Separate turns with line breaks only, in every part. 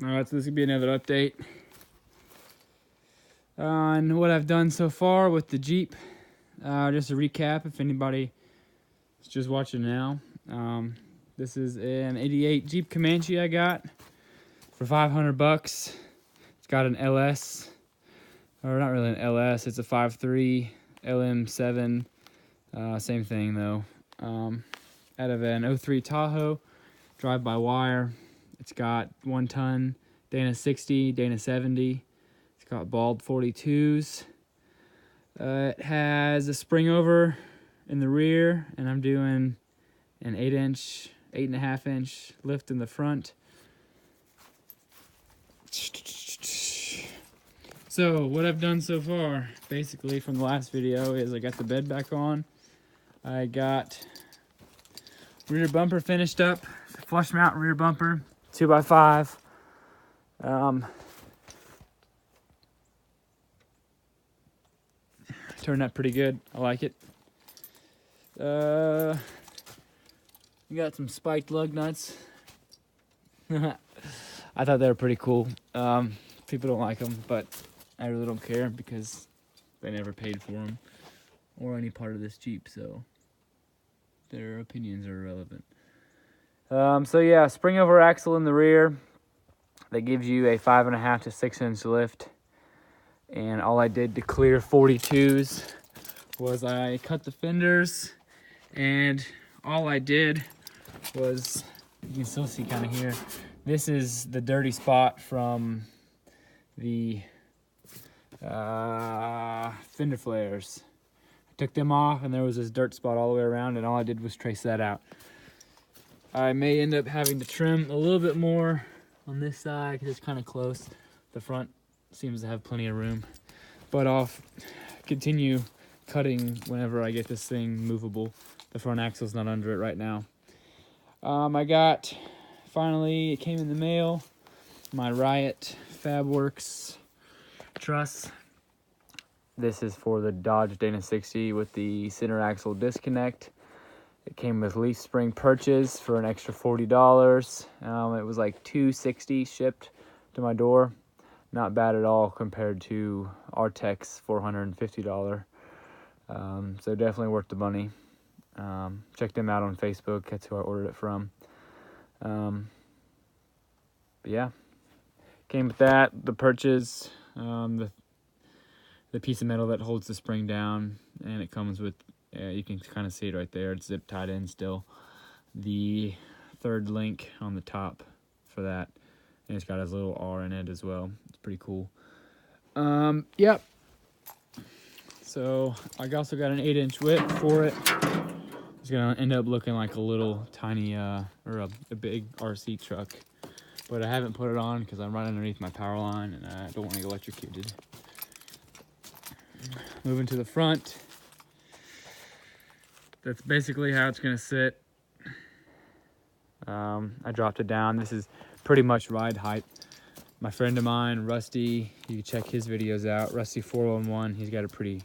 Alright, so this could be another update on what I've done so far with the Jeep. Just a recap if anybody is just watching now. This is an 88 Jeep Comanche I got for $500. It's got an LS, or not really an LS, it's a 5.3 LM7, same thing though. Out of an 03 Tahoe, drive-by-wire. It's got 1 ton Dana 60, Dana 70. It's got bald 42s. It has a spring over in the rear, and I'm doing an 8.5 inch lift in the front. So what I've done so far, basically from the last video, is I got the bed back on. I got rear bumper finished up, flush mount rear bumper, 2x5. Turned out pretty good. I like it. You got some spiked lug nuts. I thought they were pretty cool. People don't like them, but I really don't care because they never paid for them or any part of this Jeep, so their opinions are irrelevant. So yeah, spring over axle in the rear. That gives you a 5.5 to 6 inch lift. And all I did to clear 42s was I cut the fenders, and all I did was, you can still see kind of here, this is the dirty spot from the fender flares. I took them off and there was this dirt spot all the way around, and all I did was trace that out. I may end up having to trim a little bit more on this side because it's kind of close. The front seems to have plenty of room, but I'll continue cutting whenever I get this thing movable. The front axle's not under it right now. I got, finally, it came in the mail, my Riot Fabworks truss. This is for the Dodge Dana 60 with the center axle disconnect. It came with leaf spring purchase for an extra $40. It was like $260 shipped to my door. Not bad at all compared to Artec's $450. So definitely worth the money. Check them out on Facebook. That's who I ordered it from. But yeah, came with that, the purchase, the piece of metal that holds the spring down, and it comes with, you can kind of see it right there. It's zip tied in still. The third link on the top for that, and it's got his little R in it as well. It's pretty cool. Yep. So I also got an 8-inch width for it. It's gonna end up looking like a little tiny or a big RC truck, but I haven't put it on because I'm right underneath my power line and I don't want to get electrocuted. Moving to the front. That's basically how it's gonna sit. I dropped it down. This is pretty much ride height. My friend of mine, Rusty, you can check his videos out. Rusty 411. He's got a pretty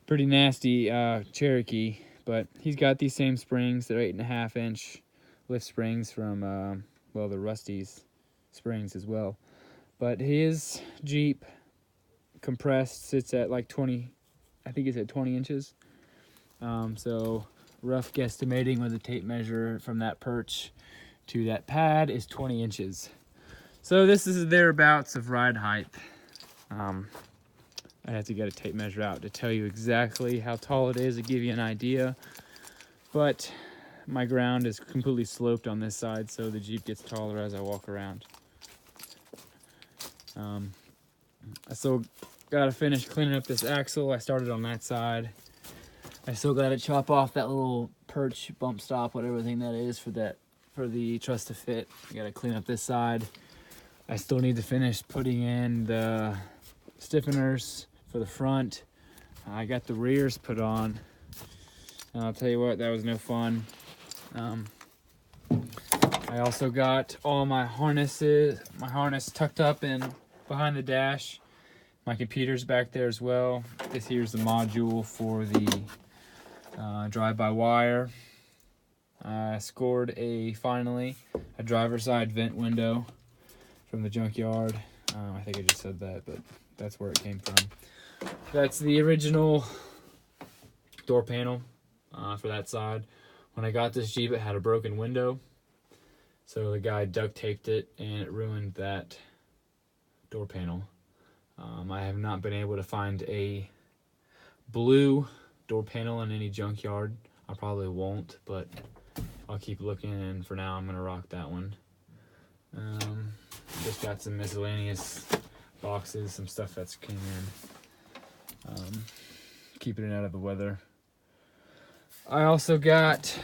nasty Cherokee, but he's got these same springs. They're 8.5 inch lift springs from well, the Rusty's springs as well. But his Jeep compressed sits at like 20. I think it's at 20 inches. So rough guesstimating with a tape measure from that perch to that pad is 20 inches. So this is thereabouts of ride height. I have to get a tape measure out to tell you exactly how tall it is to give you an idea. But my ground is completely sloped on this side, so the Jeep gets taller as I walk around. I still gotta finish cleaning up this axle. I started on that side. I still gotta chop off that little perch bump stop, whatever thing that is for the truss to fit. I gotta clean up this side. I still need to finish putting in the stiffeners for the front. I got the rears put on. I'll tell you what, that was no fun. I also got all my harness tucked up in behind the dash. My computer's back there as well. This here's the module for the drive-by-wire. I scored finally a driver's side vent window. from the junkyard. I think I just said that, but that's where it came from. That's the original door panel for that side. When I got this Jeep, it had a broken window, so the guy duct taped it and it ruined that door panel. I have not been able to find a blue door panel in any junkyard. I probably won't, but I'll keep looking, and for now I'm gonna rock that one. Just got some miscellaneous boxes, some stuff that's came in. Keeping it out of the weather. I also got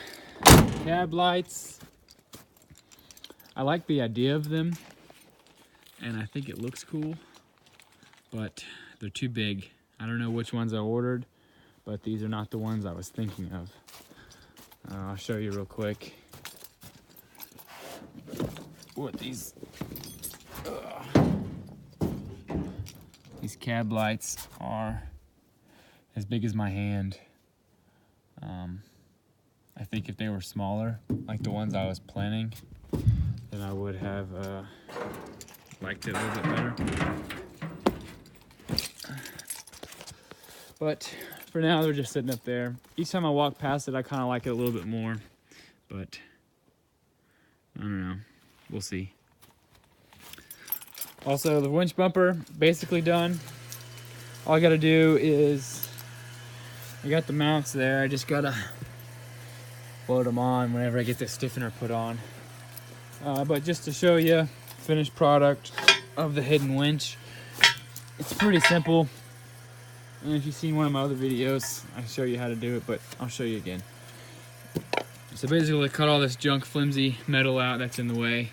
cab lights. I like the idea of them, and I think it looks cool, but they're too big. I don't know which ones I ordered, but these are not the ones I was thinking of. I'll show you real quick what these cab lights are. As big as my hand. I think if they were smaller, like the ones I was planning, then I would have liked it a little bit better. But for now, they're just sitting up there. Each time I walk past it, I kind of like it a little bit more, but I don't know. We'll see. Also, the winch bumper, basically done. All I gotta do is, I got the mounts there. I just gotta float them on whenever I get the stiffener put on. But just to show you, finished product of the hidden winch. It's pretty simple. And if you've seen one of my other videos, I show you how to do it, but I'll show you again. So basically, cut all this junk, flimsy metal out that's in the way.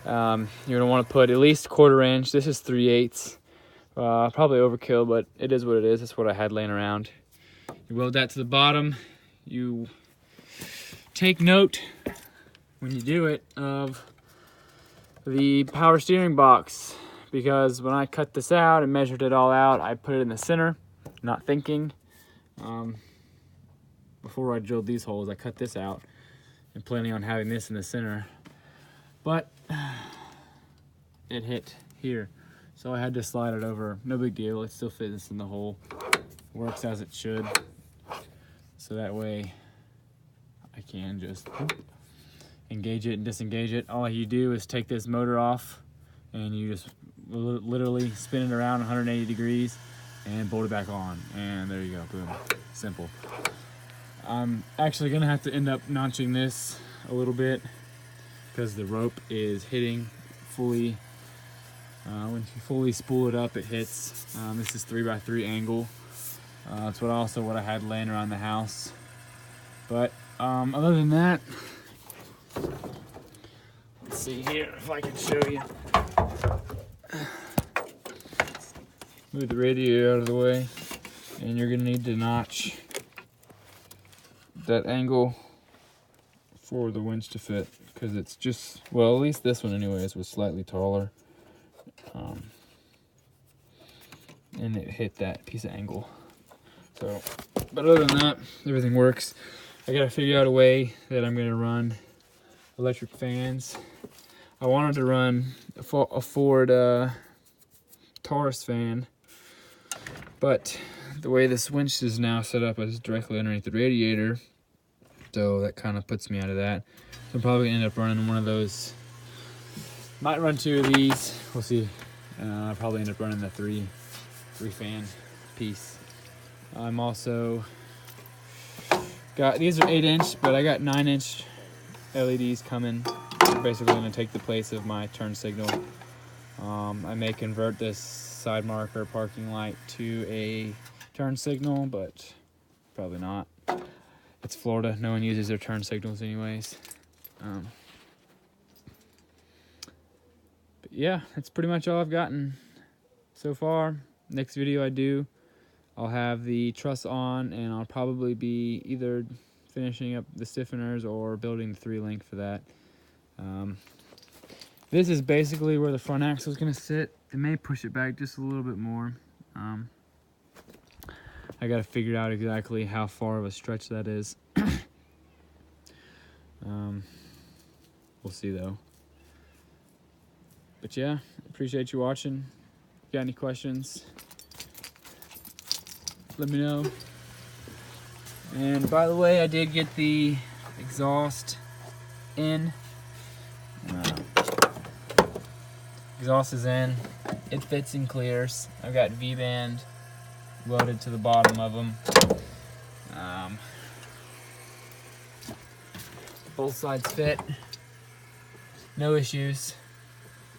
You're gonna want to put at least 1/4 inch. This is 3/8. Probably overkill, but it is what it is. That's what I had laying around. You weld that to the bottom. You take note when you do it of the power steering box, because when I cut this out and measured it all out, I put it in the center, not thinking. Before I drilled these holes, I cut this out and planning on having this in the center, but it hit here, so I had to slide it over. No big deal, it still fits in the hole. Works as it should, so that way I can just engage it and disengage it. All you do is take this motor off and you just literally spin it around 180 degrees and bolt it back on, and there you go, boom, simple. I'm actually gonna have to end up notching this a little bit because the rope is hitting fully. When you fully spool it up, it hits. This is 3x3 angle. That's what I had laying around the house. But other than that, let's see here if I can show you. Move the radiator out of the way, and you're gonna need to notch that angle for the winch to fit, because it's just, well, at least this one anyways was slightly taller, and it hit that piece of angle. So, but other than that, everything works. I gotta figure out a way that I'm gonna run electric fans. I wanted to run a Ford Taurus fan, but the way this winch is now set up is directly underneath the radiator, so that kind of puts me out of that. So I'm probably gonna end up running one of those. Might run 2 of these, we'll see. I'll probably end up running the three fan piece. I'm also got, these are 8-inch, but I got 9-inch LEDs coming. They're basically gonna take the place of my turn signal. I may convert this side marker parking light to a turn signal, but probably not. It's Florida, no one uses their turn signals anyways. But yeah, that's pretty much all I've gotten so far. Next video I do, I'll have the truss on, and I'll probably be either finishing up the stiffeners or building the 3-link for that. This is basically where the front axle is going to sit. It may push it back just a little bit more. I got to figure out exactly how far of a stretch that is. We'll see though. But yeah, appreciate you watching. Got any questions, let me know. And by the way, I did get the exhaust in. Exhaust is in. It fits and clears. I've got V-band welded to the bottom of them. Both sides fit. No issues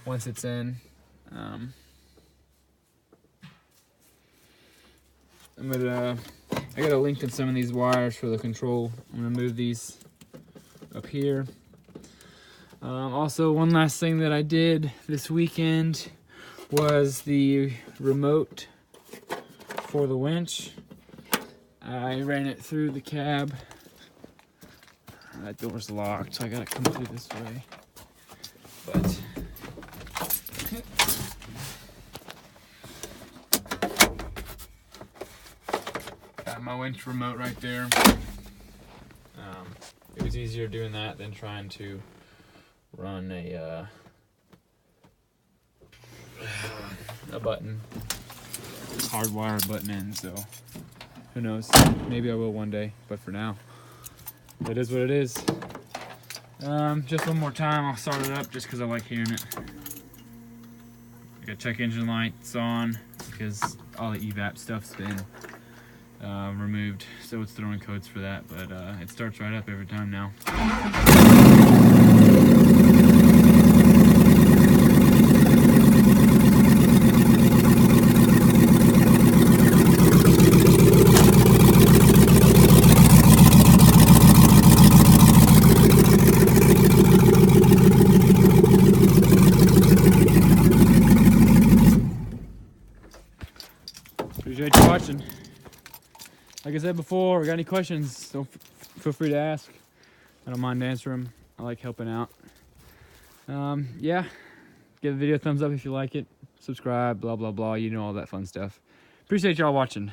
once it's in. I got a link in some of these wires for the control. I'm gonna move these up here. Also, one last thing that I did this weekend was the remote for the winch. I ran it through the cab. That door's locked, so I gotta come through this way. But got my winch remote right there. It was easier doing that than trying to run a button, hardwire button in. So who knows? Maybe I will one day, but for now, it is what it is. Just one more time, I'll start it up just because I like hearing it. I got check engine lights on because all the evap stuff's been removed, so it's throwing codes for that, but it starts right up every time now. Appreciate you watching. Like I said before, got any questions, don't feel free to ask. I don't mind answering them. I like helping out. Yeah, give the video a thumbs up if you like it. Subscribe, blah, blah, blah. You know all that fun stuff. Appreciate y'all watching.